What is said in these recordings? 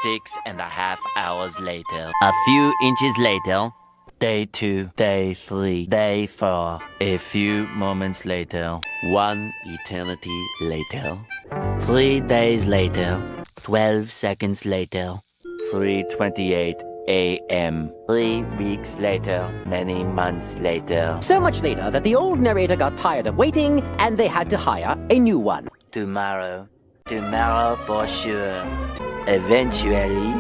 6.5 hours later. A few inches later. Day 2, Day 3, Day 4. A few moments later. 1 eternity later. 3 days later. 12 seconds later. 3:28 a.m. 3 weeks later. Many months later. So much later that the old narrator got tired of waiting and they had to hire a new one. Tomorrow. Tomorrow for sure. Eventually.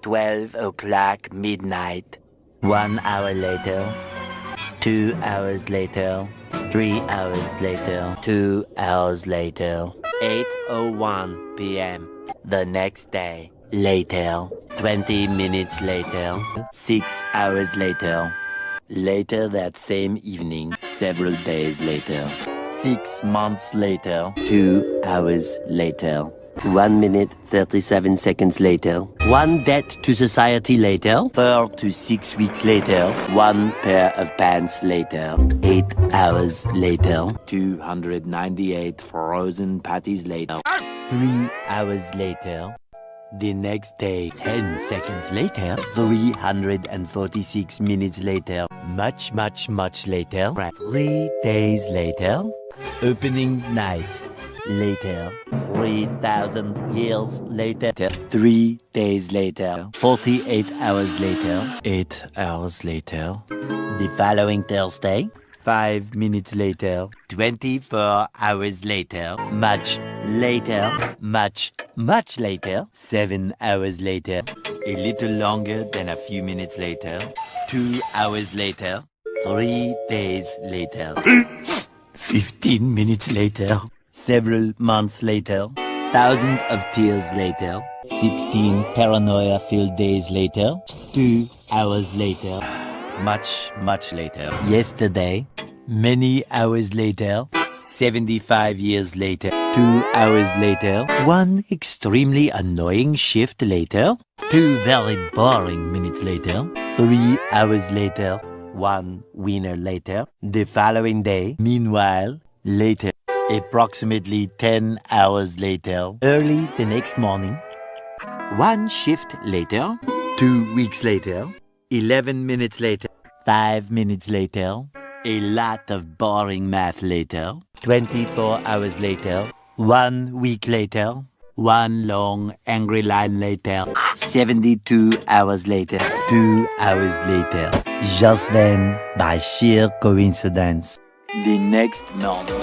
12 o'clock midnight. 1 hour later. 2 hours later. 3 hours later. 2 hours later. 8:01 p.m. The next day. Later. 20 minutes later. 6 hours later. Later that same evening. Several days later. 6 months later. 2 hours later. 1 minute, 37 seconds later. 1 debt to society later. 4 to 6 weeks later. 1 pair of pants later. 8 hours later. 298 frozen patties later. 3 hours later. The next day, 10 seconds later. 346 minutes later. Much later. 3 days later. Opening night. Later, 3,000 years later, 3 days later, 48 hours later, 8 hours later, the following Thursday, 5 minutes later, 24 hours later, much later, much later, 7 hours later, a little longer than a few minutes later, 2 hours later, 3 days later, 15 minutes later, several months later, thousands of tears later, 16 paranoia-filled days later, 2 hours later, much later, yesterday, many hours later, 75 years later, 2 hours later, 1 extremely annoying shift later, 2 very boring minutes later, 3 hours later, 1 winner later, the following day, meanwhile, later, approximately 10 hours later, early the next morning, 1 shift later, 2 weeks later, 11 minutes later, 5 minutes later, a lot of boring math later, 24 hours later, 1 week later, 1 long angry line later, 72 hours later, 2 hours later. Just then, by sheer coincidence, the next morning,